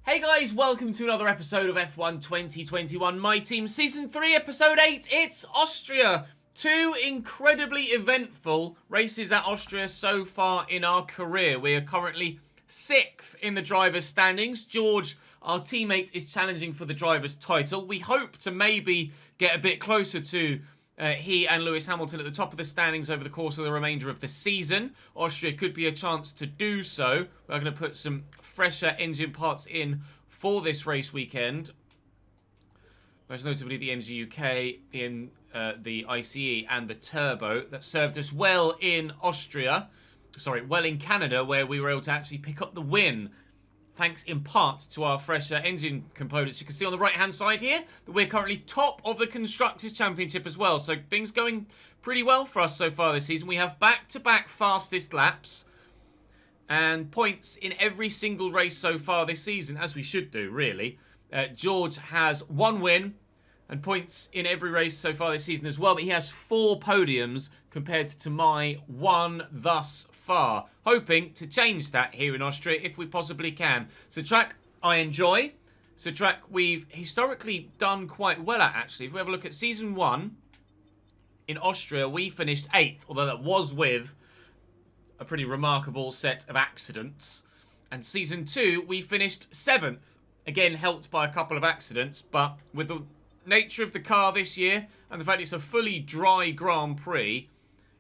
Hey guys, welcome to another episode of F1 2021 My Team Season 3 Episode 8. It's Austria. Two incredibly eventful races at Austria so far in our career. We are currently 6th in the drivers' standings. George, our teammate, is challenging for the drivers' title. We hope to maybe get a bit closer to he and Lewis Hamilton at the top of the standings over the course of the remainder of the season. Austria could be a chance to do so. We're going to put some fresher engine parts in for this race weekend. Most notably the MG UK, in the ICE and the Turbo that served us well in Austria. Sorry, well in Canada, where we were able to actually pick up the win. Thanks in part to our fresher engine components. You can see on the right-hand side here that we're currently top of the Constructors' Championship as well. So things going pretty well for us so far this season. We have back-to-back fastest laps and points in every single race so far this season, as we should do, really. George has 1 win and points in every race so far this season as well, but he has 4 podiums compared to my 1 thus far. Hoping to change that here in Austria if we possibly can. It's a track I enjoy. It's a track we've historically done quite well at, actually. If we have a look at Season 1 in Austria, we finished 8th, although that was with a pretty remarkable set of accidents. And Season 2, we finished 7th. Again, helped by a couple of accidents, but with the nature of the car this year and the fact it's a fully dry Grand Prix,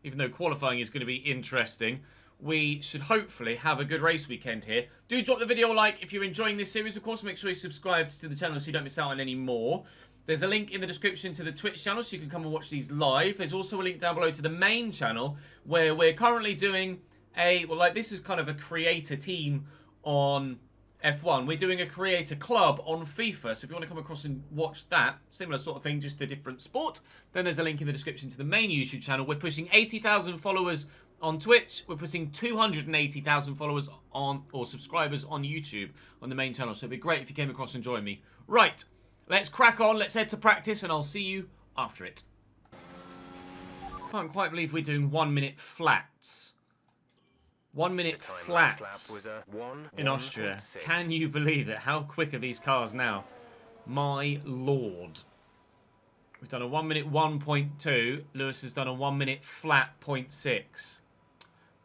even though qualifying is going to be interesting, we should hopefully have a good race weekend here. Do drop the video a like if you're enjoying this series. Of course, make sure you subscribe to the channel so you don't miss out on any more. There's a link in the description to the Twitch channel so you can come and watch these live. There's also a link down below to the main channel where we're currently doing this is kind of a creator team on F1. We're doing a creator club on FIFA, so if you want to come across and watch that, similar sort of thing, just a different sport, then there's a link in the description to the main YouTube channel. We're pushing 80,000 followers on Twitch. We're pushing 280,000 followers on, or subscribers on YouTube on the main channel, so it'd be great if you came across and joined me. Right, let's crack on, let's head to practice, and I'll see you after it. Can't quite believe we're doing 1 minute flats. 1 minute flats in Austria. Can you believe it? How quick are these cars now? My lord. We've done a 1 minute 1.2. Lewis has done a 1 minute flat 0.6.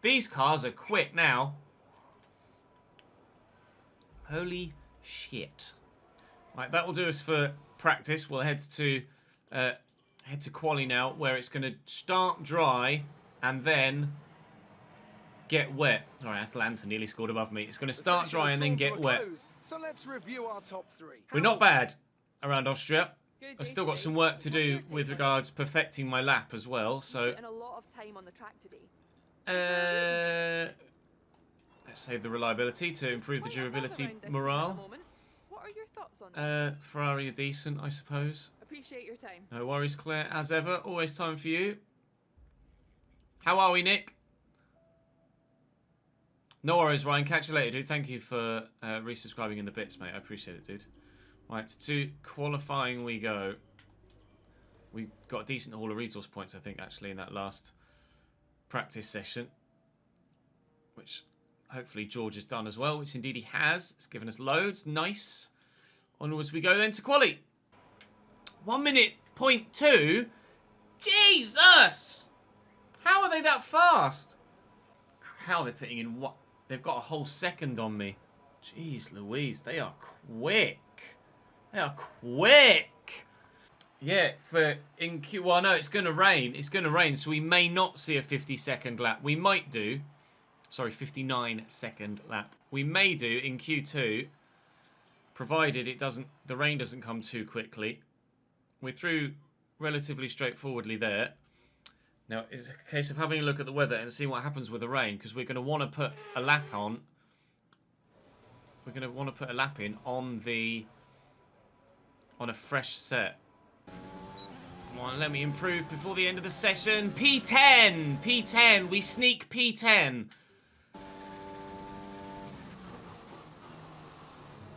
These cars are quick now. Holy shit. Right, that will do us for practice. We'll head to quali now, where it's going to start dry and then get wet. Sorry, Atlanta nearly scored above me. It's going to start dry and then get wet. So let's review our top 3. We're not bad around Austria. I've still got some work to do with regards perfecting my lap as well. So a lot of time on the track today. Let's save the reliability to improve the durability morale. What are your thoughts on Ferrari are decent, I suppose. Appreciate your time. No worries, Claire. As ever, always time for you. How are we, Nick? No worries, Ryan. Catch you later, dude. Thank you for resubscribing in the bits, mate. I appreciate it, dude. Right, to qualifying we go. We got a decent haul of resource points, I think, actually, in that last practice session. Which hopefully George has done as well, which indeed he has. It's given us loads. Nice. Onwards we go then to quali. 1 minute 0.2? Jesus! How are they that fast? How they're putting in what? They've got a whole second on me. Jeez Louise, they are quick. They are quick. Yeah, in Q1, well, no, it's going to rain. It's going to rain, so we may not see a 50-second lap. We might do. Sorry, 59-second lap. We may do in Q2, provided the rain doesn't come too quickly. We're through relatively straightforwardly there. Now, it's a case of having a look at the weather and seeing what happens with the rain, because we're going to want to put a lap on. We're going to want to put a lap in on a fresh set. Come on, let me improve before the end of the session. P10! P10! We sneak P10.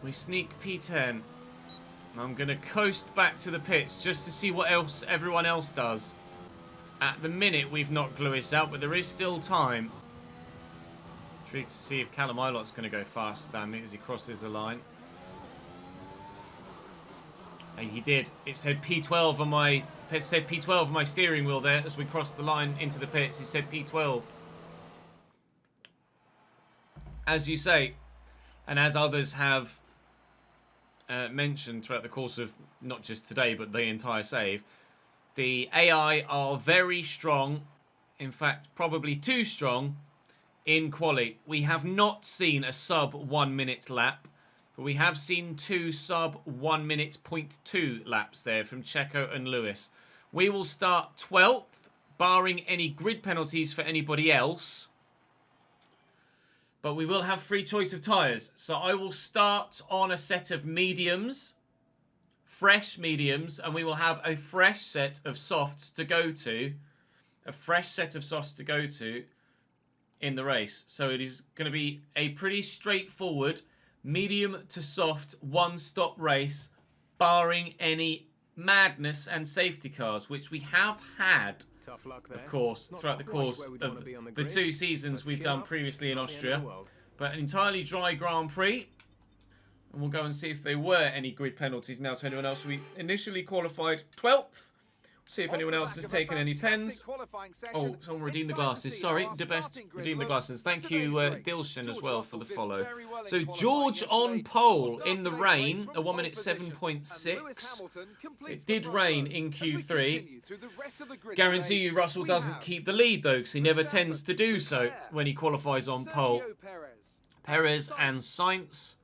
We sneak P10. I'm going to coast back to the pits just to see what else everyone else does. At the minute, we've knocked Lewis out, but there is still time. Intrigued to see if Callum Ilot's going to go faster than me as he crosses the line. Hey, he did. It said P12 on my steering wheel there as we crossed the line into the pits. It said P12. As you say, and as others have mentioned throughout the course of not just today but the entire save, the AI are very strong. In fact, probably too strong in quali. We have not seen a sub 1 minute lap, but we have seen 2 sub 1 minute .2 laps there from Checo and Lewis. We will start 12th, barring any grid penalties for anybody else. But we will have free choice of tyres. So I will start on a set of mediums, fresh mediums, and we will have a fresh set of softs to go to. A fresh set of softs to go to in the race. So it is going to be a pretty straightforward medium to soft one-stop race, barring any madness and safety cars, which we have had, of course, throughout the course of the 2 seasons we've done previously in Austria. But an entirely dry Grand Prix. And we'll go and see if there were any grid penalties now to anyone else. We initially qualified 12th. See if anyone else has taken any pens. Oh, someone redeemed the glasses. Sorry, the best redeemed the glasses. Thank you, Dilshan, as well, for the follow. So George on pole in the rain, a 1 minute 7.6. It did rain in Q3. Guarantee you Russell doesn't keep the lead, though, because he never tends to do so when he qualifies on pole. Perez and Sainz.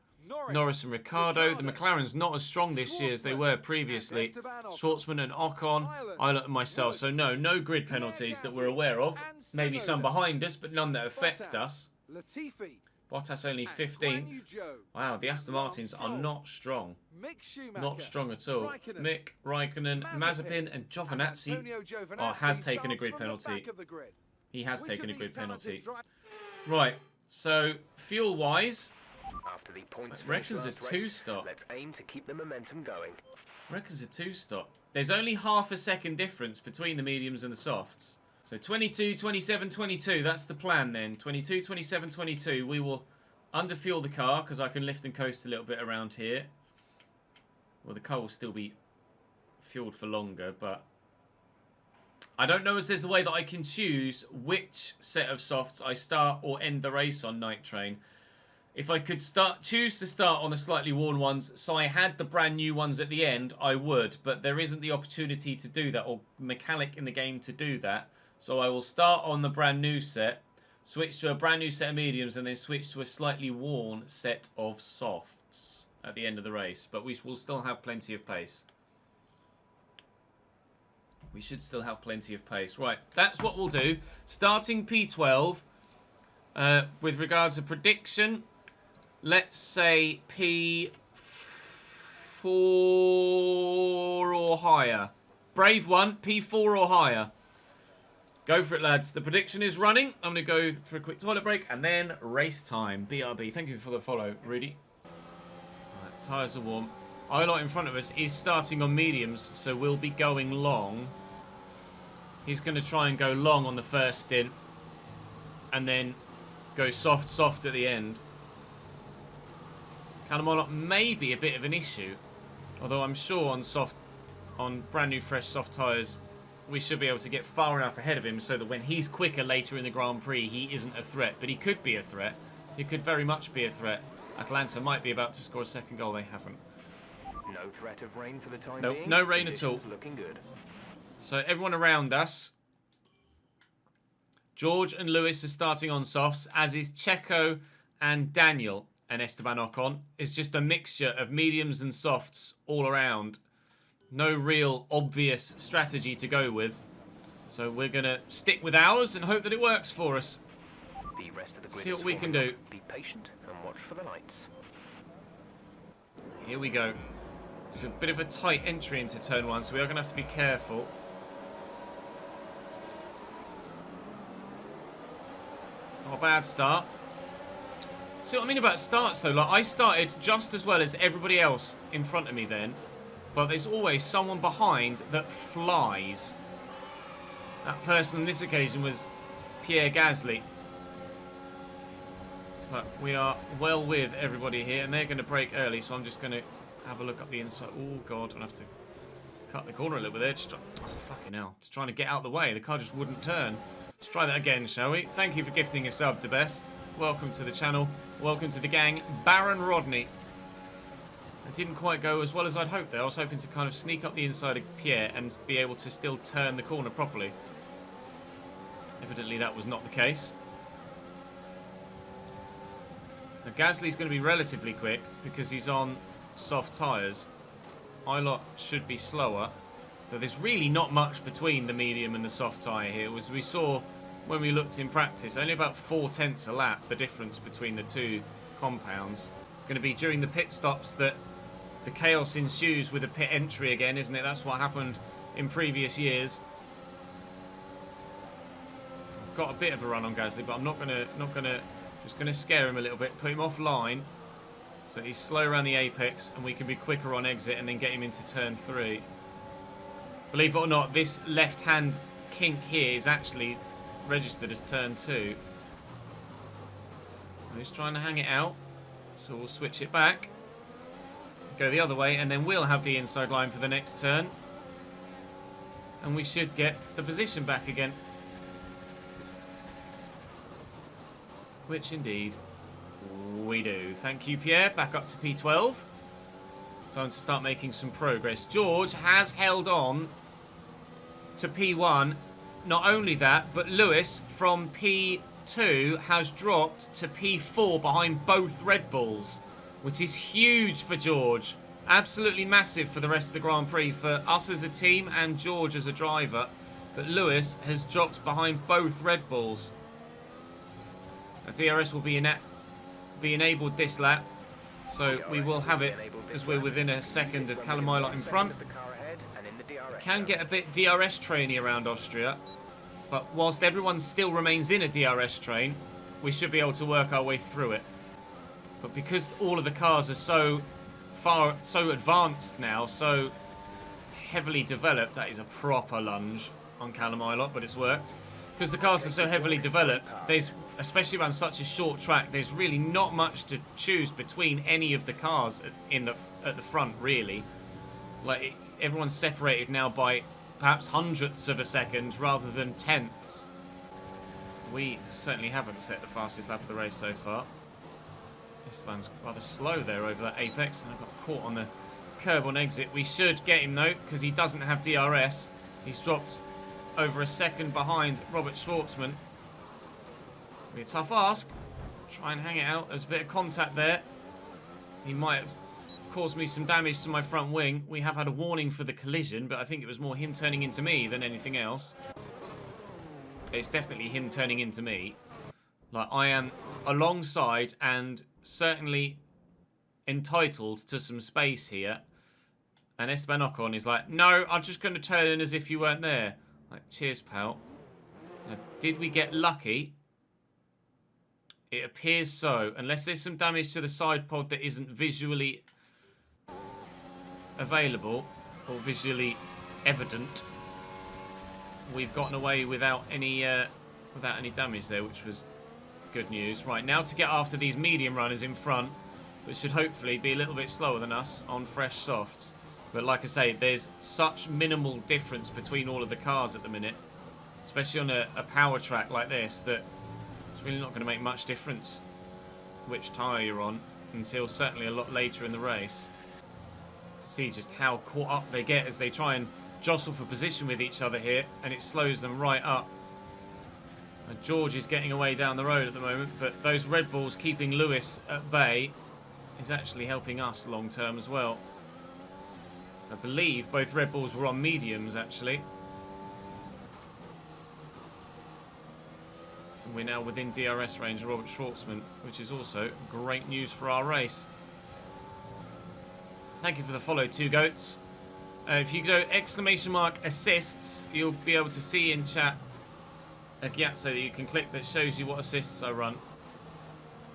Norris and Ricciardo. The McLaren's not as strong this year as they were previously. Schwartzman and Ocon, Eilert and myself. So no grid penalties that we're aware of. Maybe some behind us, but none that affect us. Bottas only 15th. Wow, the Aston Martins are not strong. Not strong at all. Mick, Raikkonen, Mazepin and Giovinazzi has taken a grid penalty. He has taken a grid penalty. Right, so fuel-wise, after the points reckons a 2-stop. Let's aim to keep the momentum going. Reckons a 2-stop. There's only half a second difference between the mediums and the softs. So 22, 27, 22. That's the plan then. 22, 27, 22. We will underfuel the car because I can lift and coast a little bit around here. Well, the car will still be fueled for longer, but I don't know if there's a way that I can choose which set of softs I start or end the race on Night Train. If I could choose to start on the slightly worn ones, so I had the brand new ones at the end, I would. But there isn't the opportunity to do that, or mechanic in the game to do that. So I will start on the brand new set, switch to a brand new set of mediums, and then switch to a slightly worn set of softs at the end of the race. But we will still have plenty of pace. We should still have plenty of pace. Right, that's what we'll do. Starting P12, with regards to prediction, let's say P4 or higher. Brave one, P4 or higher. Go for it, lads. The prediction is running. I'm going to go for a quick toilet break and then race time. BRB. Thank you for the follow, Rudy. Right, tyres are warm. Eilert in front of us is starting on mediums, so we'll be going long. He's going to try and go long on the first stint and then go soft at the end. Calamont may be a bit of an issue, although I'm sure on brand new fresh soft tyres we should be able to get far enough ahead of him so that when he's quicker later in the Grand Prix he isn't a threat. But he could be a threat. He could very much be a threat. Atlanta might be about to score a second goal. They haven't. No threat of rain for the time nope, being. no rain at all. Looking good. So everyone around us, George and Lewis are starting on softs, as is Checo and Daniel. And Esteban Ocon is just a mixture of mediums and softs all around. No real obvious strategy to go with. So we're going to stick with ours and hope that it works for us. The rest of the grid See what we can do. Be patient and watch for the lights. Here we go. It's a bit of a tight entry into turn 1, so we are going to have to be careful. Not a bad start. See what I mean about starts though? Like, I started just as well as everybody else in front of me then, but there's always someone behind that flies. That person on this occasion was Pierre Gasly. But we are well with everybody here, and they're going to brake early, so I'm just going to have a look up the inside. Oh, God. I'll have to cut the corner a little bit there. Just oh, fucking hell. Just trying to get out of the way. The car just wouldn't turn. Let's try that again, shall we? Thank you for gifting a sub to Best. Welcome to the channel. Welcome to the gang. Baron Rodney. It didn't quite go as well as I'd hoped there. I was hoping to kind of sneak up the inside of Pierre and be able to still turn the corner properly. Evidently that was not the case. Now Gasly's going to be relatively quick because he's on soft tyres. Ilott should be slower. Though there's really not much between the medium and the soft tyre here. As we saw when we looked in practice, only about 0.4 a lap, the difference between the two compounds. It's going to be during the pit stops that the chaos ensues with a pit entry again, isn't it? That's what happened in previous years. I've got a bit of a run on Gasly, but I'm not gonna, just gonna scare him a little bit, put him offline, so he's slow around the apex, and we can be quicker on exit and then get him into turn 3. Believe it or not, this left-hand kink here is actually registered as turn 2. I'm just trying to hang it out, so we'll switch it back. Go the other way, and then we'll have the inside line for the next turn. And we should get the position back again. Which indeed we do. Thank you, Pierre. Back up to P12. Time to start making some progress. George has held on to P1. Not only that, but Lewis from P2 has dropped to P4 behind both Red Bulls, which is huge for George. Absolutely massive for the rest of the Grand Prix, for us as a team and George as a driver, that Lewis has dropped behind both Red Bulls. Now, DRS will be enabled this lap, so we will have it as we're within a second of Callum Ilott in front. Can get a bit DRS trainy around Austria, but whilst everyone still remains in a DRS train, we should be able to work our way through it. But because all of the cars are so advanced now, so heavily developed, that is a proper lunge on Callum Ilott, but it's worked. Because the cars are so heavily developed, there's, especially around such a short track, there's really not much to choose between any of the cars at the front, really. Like, everyone's separated now by perhaps hundredths of a second rather than tenths. We certainly haven't set the fastest lap of the race so far. Esteban's rather slow there over that apex, and I got caught on the curb on exit. We should get him though, because he doesn't have DRS. He's dropped over a second behind Robert Schwartzman. Be a tough ask. Try and hang it out. There's a bit of contact there. He might have caused me some damage to my front wing. We have had a warning for the collision, but I think it was more him turning into me than anything else. It's definitely him turning into me. Like, I am alongside and certainly entitled to some space here. And Esteban Ocon is like, no, I'm just going to turn in as if you weren't there. Like, cheers, pal. Now, did we get lucky? It appears so. Unless there's some damage to the side pod that isn't visually available or visually evident, we've gotten away without any damage there, which was good news. Right, now to get after these medium runners in front, which should hopefully be a little bit slower than us on fresh softs. But like I say, there's such minimal difference between all of the cars at the minute, especially on a power track like this, that it's really not going to make much difference which tyre you're on until certainly a lot later in the race. See just how caught up they get as they try and jostle for position with each other here, and it slows them right up. And George is getting away down the road at the moment, but those Red Bulls keeping Lewis at bay is actually helping us long term as well. So I believe both Red Bulls were on mediums actually. And we're now within DRS range of Robert Schwartzman, which is also great news for our race. Thank you for the follow, Two Goats. If you go !assists, you'll be able to see in chat a Gyatso that you can click that shows you what assists I run.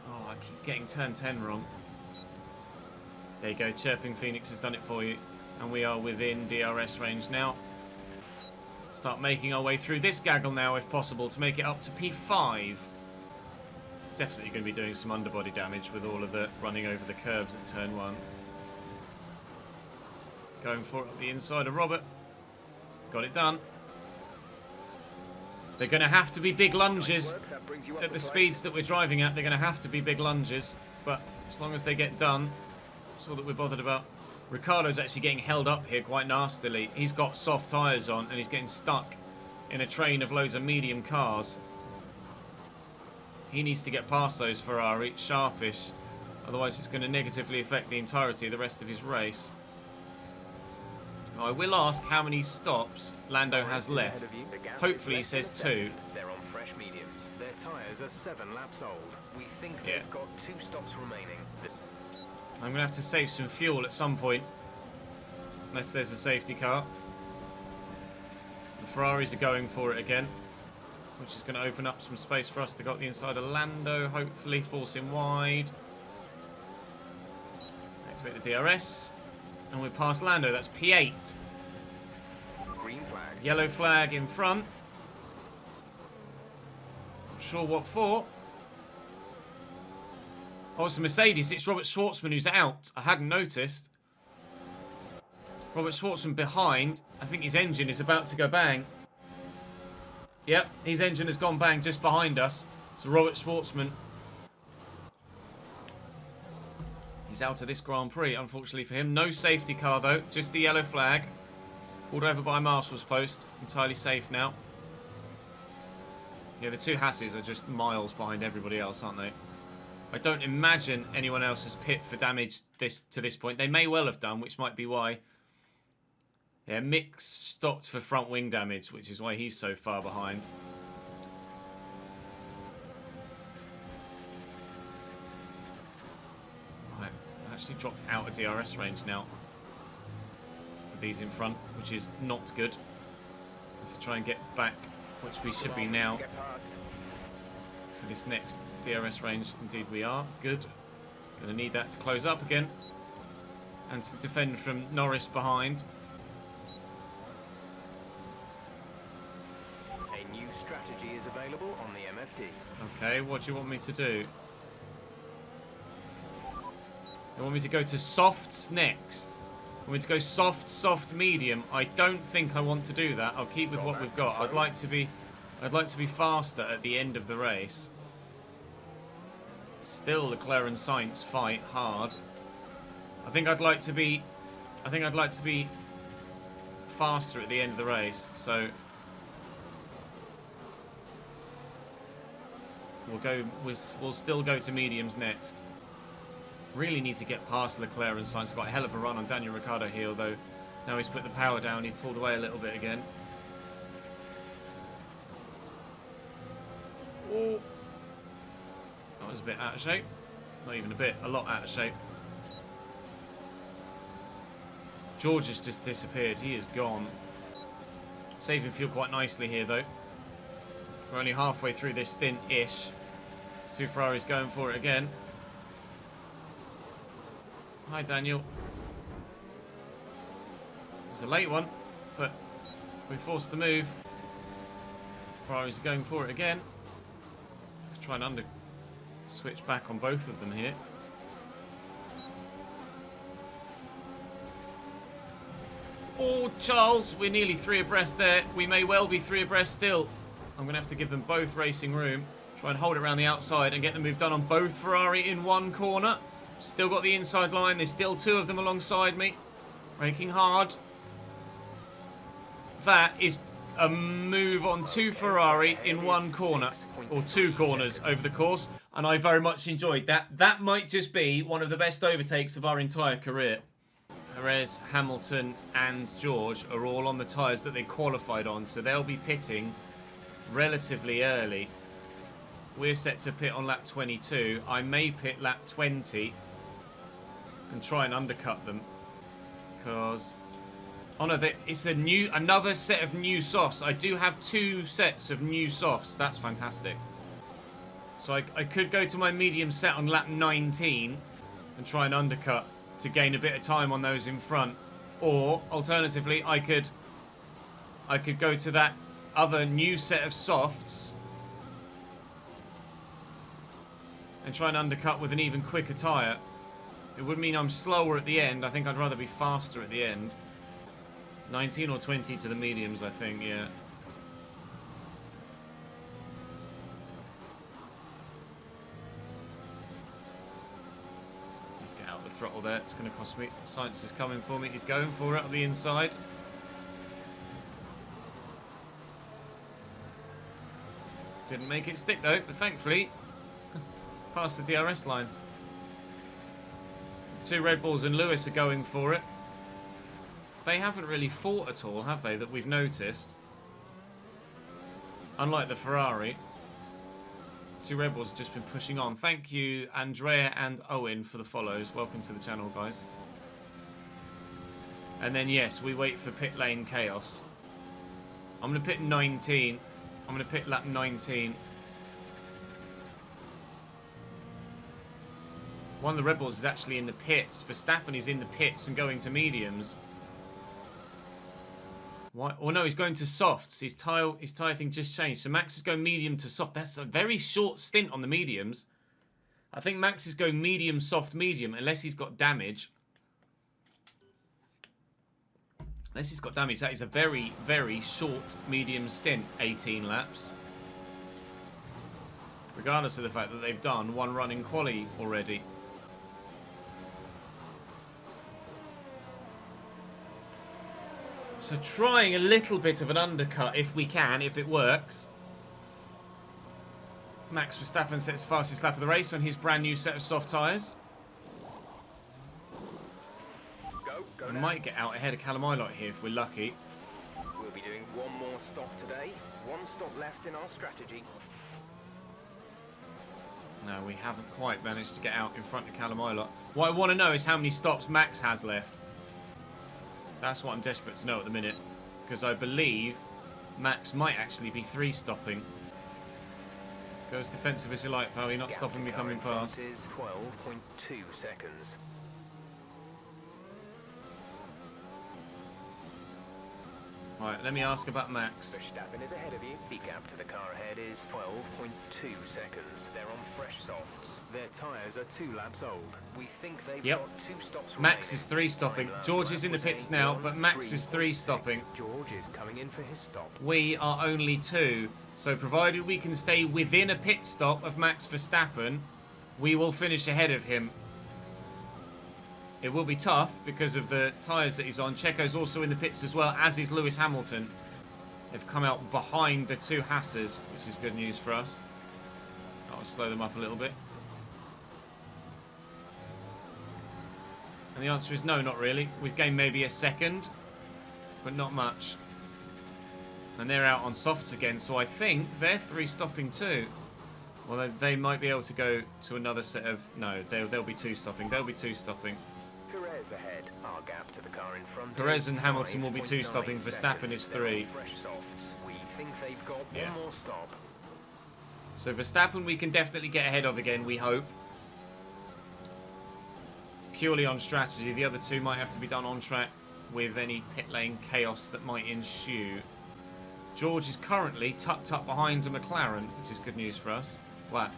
Oh, I keep getting turn 10 wrong. There you go, Chirping Phoenix has done it for you. And we are within DRS range now. Start making our way through this gaggle now, if possible, to make it up to P5. Definitely going to be doing some underbody damage with all of the running over the curbs at turn 1. Going for it at the inside of Robert. Got it done. They're going to have to be big lunges. At the speeds that we're driving at, they're going to have to be big lunges. But as long as they get done, that's all that we're bothered about. Ricardo's actually getting held up here quite nastily. He's got soft tyres on and he's getting stuck in a train of loads of medium cars. He needs to get past those Ferrari, sharpish. Otherwise it's going to negatively affect the entirety of the rest of his race. I will ask how many stops Lando has left. Hopefully he says 2. They're on fresh mediums. Their tyres are 7 laps old. We think they've got 2 stops remaining. I'm going to have to save some fuel at some point. Unless there's a safety car. The Ferraris are going for it again. Which is going to open up some space for us to go the inside of Lando. Hopefully force him wide. Activate the DRS. And we're past Lando. That's P8. Green flag. Yellow flag in front. Not sure what for. Oh, it's a Mercedes. It's Robert Schwartzman who's out. I hadn't noticed. Robert Schwartzman behind. I think his engine is about to go bang. Yep, his engine has gone bang just behind us. So Robert Schwartzman. He's out of this Grand Prix, unfortunately for him. No safety car, though. Just the yellow flag. Pulled over by Marshal's post. Entirely safe now. Yeah, the 2 Hasses are just miles behind everybody else, aren't they? I don't imagine anyone else has pit for damage to this point. They may well have done, which might be why. Yeah, Mick stopped for front wing damage, which is why he's so far behind. Right, I've actually dropped out of DRS range now. With these in front, which is not good. Have to try and get back, which we should be now. For this next DRS range, indeed we are. Good. Going to need that to close up again. And to defend from Norris behind. A new strategy is available on the MFD. Okay, what do you want me to do? You want me to go to softs next? You want me to go soft, soft, medium? I don't think I want to do that. I'll keep with what we've got. I'd like to be faster at the end of the race. Still Leclerc and Sainz fight hard. I think I'd like to be faster at the end of the race, so we'll still go to mediums next. Really need to get past Leclerc and Sainz. Got a hell of a run on Daniel Ricciardo here, although now he's put the power down, he pulled away a little bit again. Oh. That was a bit out of shape. Not even a bit, a lot out of shape. George has just disappeared. He is gone. Saving fuel quite nicely here, though. We're only halfway through this stint-ish. 2 Ferraris going for it again. Hi, Daniel. It was a late one, but we forced the move. Ferraris are going for it again. Try and switch back on both of them here. Oh, Charles, we're nearly 3 abreast there. We may well be 3 abreast still. I'm going to have to give them both racing room. Try and hold it around the outside and get the move done on both Ferrari in one corner. Still got the inside line. There's still 2 of them alongside me. Braking hard. That is a move on 2 Ferrari in one corner. Or 2 corners over the course. And I very much enjoyed that. That might just be one of the best overtakes of our entire career. Perez, Hamilton and George are all on the tyres that they qualified on. So they'll be pitting relatively early. We're set to pit on lap 22. I may pit lap 20 and try and undercut them. Because... oh no, it's another set of new softs. I do have 2 sets of new softs. That's fantastic. So I could go to my medium set on lap 19 and try and undercut to gain a bit of time on those in front. Or, alternatively, I could go to that other new set of softs and try and undercut with an even quicker tyre. It would mean I'm slower at the end. I think I'd rather be faster at the end. 19 or 20 to the mediums, I think, yeah. Let's get out the throttle there. It's going to cost me. Science is coming for me. He's going for it on the inside. Didn't make it stick though, but thankfully, past the DRS line. The two Red Bulls and Lewis are going for it. They haven't really fought at all, have they, that we've noticed? Unlike the Ferrari. Two Red Bulls have just been pushing on. Thank you, Andrea and Owen, for the follows. Welcome to the channel, guys. And then, yes, we wait for pit lane chaos. I'm going to pit 19. I'm going to pit lap 19. One of the Red Bulls is actually in the pits. Verstappen is in the pits and going to mediums. Why? Oh no, he's going to softs. His tyre thing just changed. So Max is going medium to soft. That's a very short stint on the mediums. I think Max is going medium, soft, medium, unless he's got damage. Unless he's got damage, that is a very, very short medium stint, 18 laps. Regardless of the fact that they've done one run in quali already. So trying a little bit of an undercut if we can, if it works. Max Verstappen sets the fastest lap of the race on his brand new set of soft tyres. Go We now. might get out ahead of Callum Ilott here if we're lucky. We'll be doing one more stop today. One stop left in our strategy. No, we haven't quite managed to get out in front of Callum Ilott. What I want to know is how many stops Max has left. That's what I'm desperate to know at the minute. Because I believe Max might actually be 3-stopping. Go as defensive as you like, pal. You're not Gap stopping to me car coming in front past. is 12.2 seconds. Right, let me ask about Max. Verstappen is ahead of you. The gap to the car ahead is 12.2 seconds. They're on fresh softs. Their tyres are 2 laps old. We think they've Yep. got 2 stops Max remaining. is 3-stopping. Last George lap is in the was pits a now, but Max is 3-stopping. 1:03.6. George is coming in for his stop. We are only 2. So provided we can stay within a pit stop of Max Verstappen, we will finish ahead of him. It will be tough because of the tyres that he's on. Checo's also in the pits as well, as is Lewis Hamilton. They've come out behind the 2 Hasses, which is good news for us. I'll slow them up a little bit. And the answer is no, not really. We've gained maybe a second, but not much. And they're out on softs again, so I think they're 3-stopping too. Well, they might be able to go to another set of... No, they'll be 2-stopping. They'll be 2-stopping. Perez ahead. Our gap to the car in front. Perez is and Hamilton will be 5.9 2-stopping. Verstappen is seconds. They're on 3. fresh softs. We think they've got Yeah. one more stop. So Verstappen we can definitely get ahead of again, we hope. Purely on strategy. The other 2 might have to be done on track with any pit lane chaos that might ensue. George is currently tucked up behind a McLaren, which is good news for us. Well,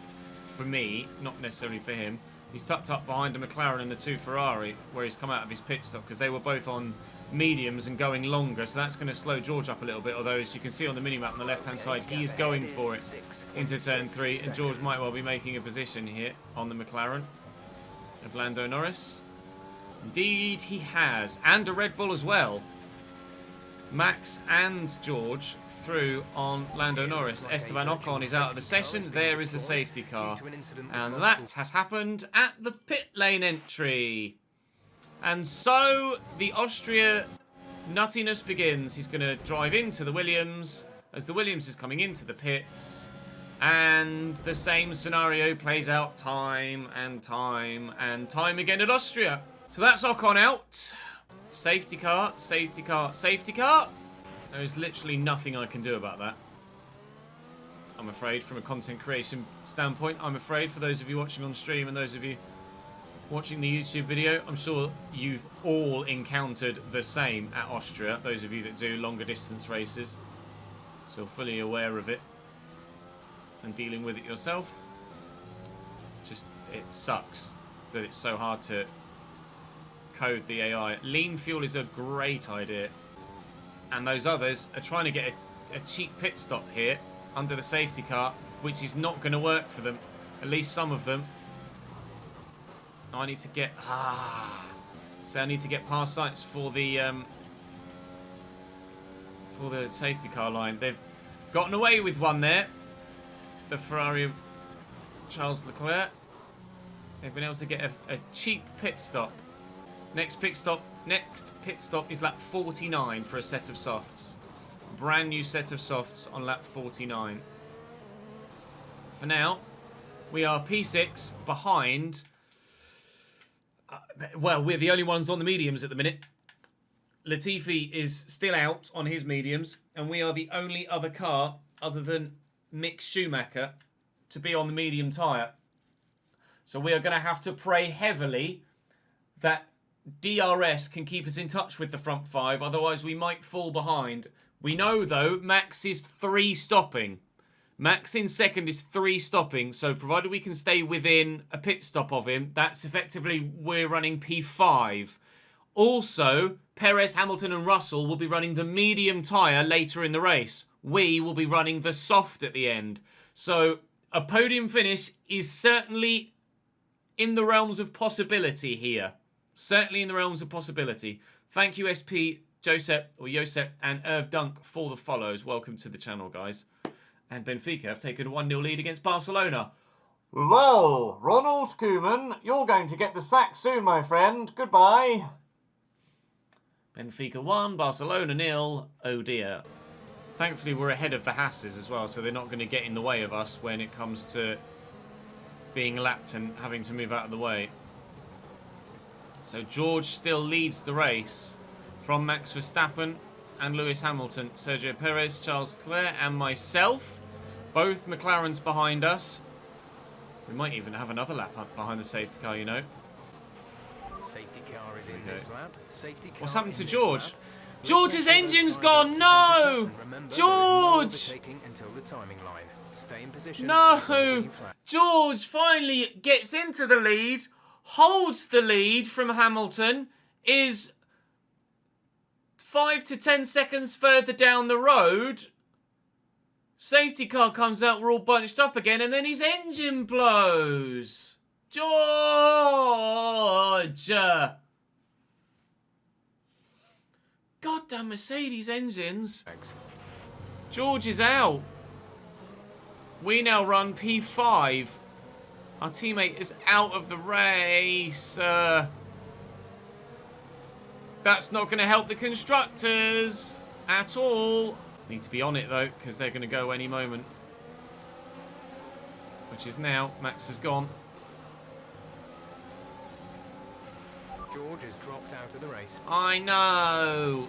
for me, not necessarily for him. He's tucked up behind a McLaren and the 2 Ferrari, where he's come out of his pit stop, because they were both on mediums and going longer, so that's going to slow George up a little bit, although as you can see on the minimap on the left-hand side, he is going for it into turn 3, and George might well be making a position here on the McLaren of Lando Norris. Indeed he has, and a Red Bull as well. Max and George through on Lando Norris. Esteban Ocon is out of the session. There is a safety car. And that has happened at the pit lane entry. And so the Austria nuttiness begins. He's going to drive into the Williams as the Williams is coming into the pits. And the same scenario plays out time and time and time again at Austria. So that's Ocon out. Safety car, safety car, safety car. There is literally nothing I can do about that. I'm afraid, from a content creation standpoint. I'm afraid, for those of you watching on stream and those of you watching the YouTube video, I'm sure you've all encountered the same at Austria. Those of you that do longer distance races. So fully aware of it. And dealing with it yourself. Just, it sucks that it's so hard to code the AI. Lean fuel is a great idea. And those others are trying to get a cheap pit stop here under the safety car, which is not going to work for them. At least some of them. I need to get... So I need to get past sights for the safety car line. They've gotten away with one there. The Ferrari of Charles Leclerc. They've been able to get a cheap pit stop. Next pit stop is lap 49 for a set of softs. Brand new set of softs on lap 49. For now, we are P6 behind... well, we're the only ones on the mediums at the minute. Latifi is still out on his mediums, and we are the only other car, other than Mick Schumacher, to be on the medium tyre. So we are going to have to pray heavily that DRS can keep us in touch with the front five, otherwise we might fall behind. We know, though, Max is 3 stopping. Max in second is 3 stopping, so provided we can stay within a pit stop of him, that's effectively we're running P5. Also, Perez, Hamilton and Russell will be running the medium tyre later in the race. We will be running the soft at the end. So a podium finish is certainly in the realms of possibility here. Certainly in the realms of possibility. Thank you, SP, Josep, and Irv Dunk for the follows. Welcome to the channel, guys. And Benfica have taken a 1-0 lead against Barcelona. Well, Ronald Koeman, you're going to get the sack soon, my friend. Goodbye. Benfica 1, Barcelona 0. Oh dear. Thankfully, we're ahead of the Hasses as well, so they're not going to get in the way of us when it comes to being lapped and having to move out of the way. So George still leads the race from Max Verstappen and Lewis Hamilton, Sergio Perez, Charles Leclerc and myself. Both McLarens behind us. We might even have another lap up behind the safety car, you know. Safety car is in this lap. Safety car. What's happened to George? George's engine's gone! No! George! No! George finally gets into the lead, holds the lead from Hamilton, is 5 to 10 seconds further down the road. Safety car comes out, we're all bunched up again, and then his engine blows. George! Goddamn Mercedes engines. George is out. We now run P5. Our teammate is out of the race. That's not going to help the constructors at all. Need to be on it, though, because they're going to go any moment. Which is now. Max has gone. George has dropped out of the race. I know.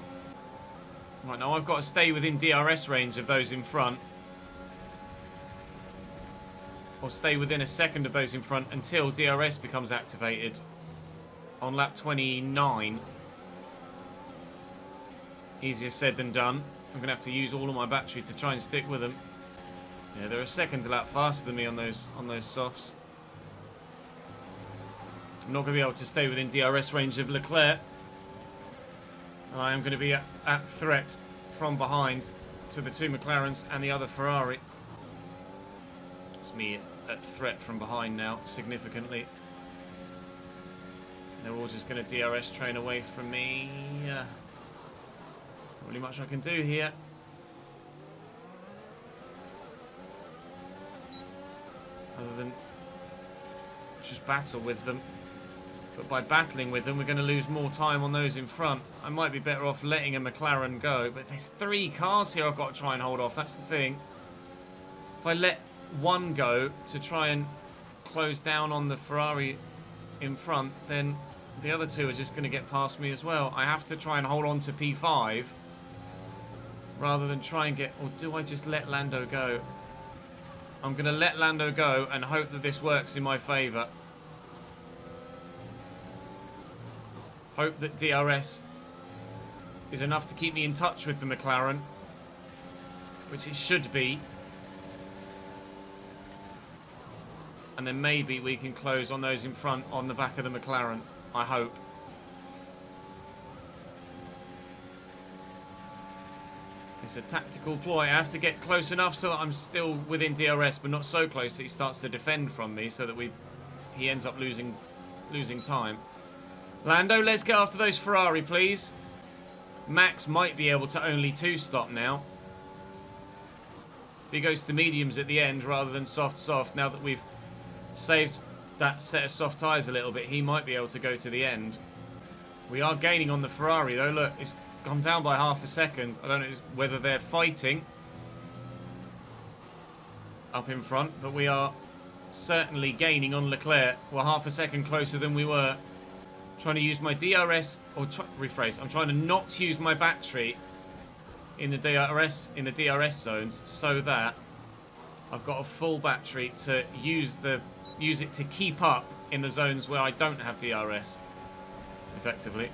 Right, now I've got to stay within DRS range of those in front. Or stay within a second of those in front until DRS becomes activated on lap 29. Easier said than done. I'm going to have to use all of my battery to try and stick with them. Yeah, they're a second lap faster than me on those softs. I'm not going to be able to stay within DRS range of Leclerc. I am going to be at threat from behind to the 2 McLarens and the other Ferrari. It's me at threat from behind now, significantly. They're all just going to DRS train away from me. Not really much I can do here. Other than just battle with them. But by battling with them, we're going to lose more time on those in front. I might be better off letting a McLaren go. But there's 3 cars here I've got to try and hold off. That's the thing. If I let one go to try and close down on the Ferrari in front, then the other 2 are just going to get past me as well. I have to try and hold on to P5 rather than try and get... Or do I just let Lando go? I'm going to let Lando go and hope that this works in my favour. Hope that DRS is enough to keep me in touch with the McLaren, which it should be. And then maybe we can close on those in front on the back of the McLaren. I hope. It's a tactical ploy. I have to get close enough so that I'm still within DRS, but not so close that he starts to defend from me, so that he ends up losing time. Lando, let's get after those Ferrari, please. Max might be able to only 2-stop now. If he goes to mediums at the end rather than soft, now that we've saved that set of soft tyres a little bit, he might be able to go to the end. We are gaining on the Ferrari, though. Look, it's gone down by half a second. I don't know whether they're fighting up in front, but we are certainly gaining on Leclerc. We're half a second closer than we were. Trying to use my DRS, or rephrase, I'm trying to not use my battery in the DRS zones, so that I've got a full battery to use it to keep up in the zones where I don't have DRS, effectively.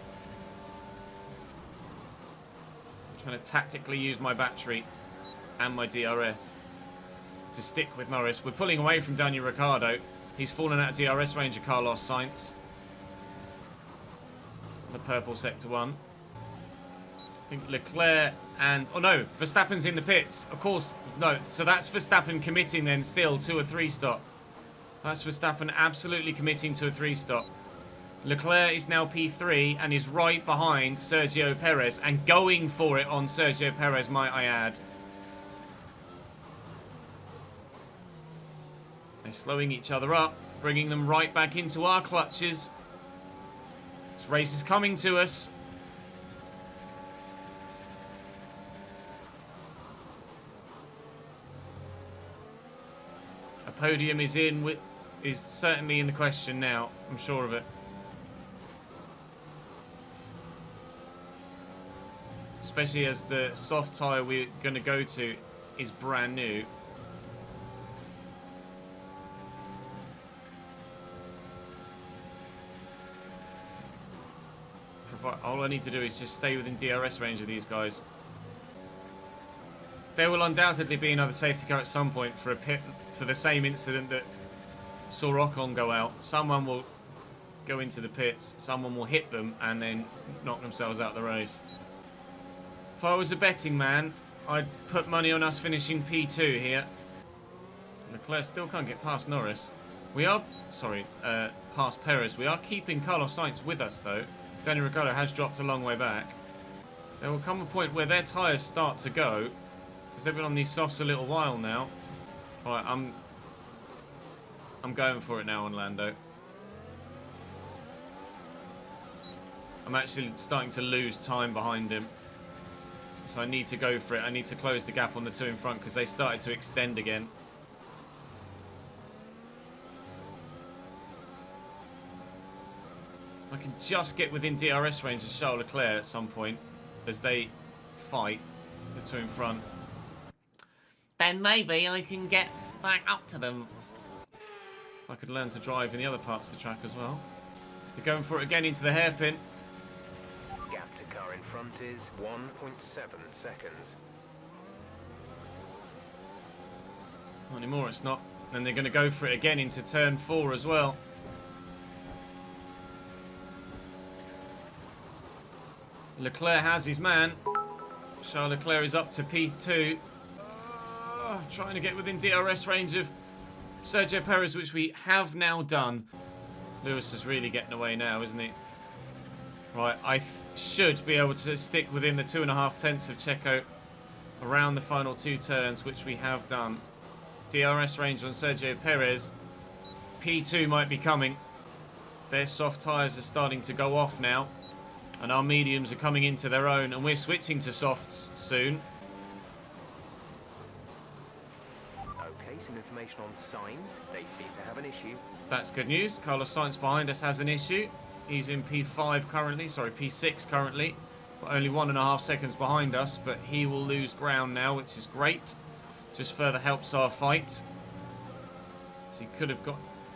I'm trying to tactically use my battery and my DRS to stick with Norris. We're pulling away from Daniel Ricciardo. He's fallen out of DRS range of Carlos Sainz. The purple sector 1. I think Leclerc and... Oh no, Verstappen's in the pits. Of course, no. So that's Verstappen committing then still to a 3-stop. That's Verstappen absolutely committing to a 3-stop. Leclerc is now P3 and is right behind Sergio Perez and going for it on Sergio Perez, might I add. They're slowing each other up, bringing them right back into our clutches. This race is coming to us. A podium is certainly in the question now. I'm sure of it. Especially as the soft tyre we're going to go to is brand new. All I need to do is just stay within DRS range of these guys. There will undoubtedly be another safety car at some point for a pit for the same incident that saw Ocon go out. Someone will go into the pits, someone will hit them and then knock themselves out of the race. If I was a betting man, I'd put money on us finishing P2 here. Leclerc still can't get past Norris. Past Perez. We are keeping Carlos Sainz with us though. Daniel Ricciardo has dropped a long way back. There will come a point where their tyres start to go, because they've been on these softs a little while now. Right, I'm going for it now on Lando. I'm actually starting to lose time behind him. So I need to go for it. I need to close the gap on the 2 in front because they started to extend again. I can just get within DRS range of Charles Leclerc at some point as they fight the 2 in front. Then maybe I can get back up to them. If I could learn to drive in the other parts of the track as well. They're going for it again into the hairpin. Gap to car in front is 1.7 seconds. Not anymore, it's not. And they're going to go for it again into turn 4 as well. Leclerc has his man. Charles Leclerc is up to P2. Trying to get within DRS range of Sergio Perez, which we have now done. Lewis is really getting away now, isn't he? Right, I should be able to stick within the 2.5 tenths of Checo around the final 2 turns, which we have done. DRS range on Sergio Perez. P2 might be coming. Their soft tyres are starting to go off now. And our mediums are coming into their own. And we're switching to softs soon. Okay, some information on signs. They seem to have an issue. That's good news. Carlos Sainz behind us has an issue. He's in P5 currently. Sorry, P6 currently. But only 1.5 seconds behind us. But he will lose ground now, which is great. Just further helps our fight. So he could have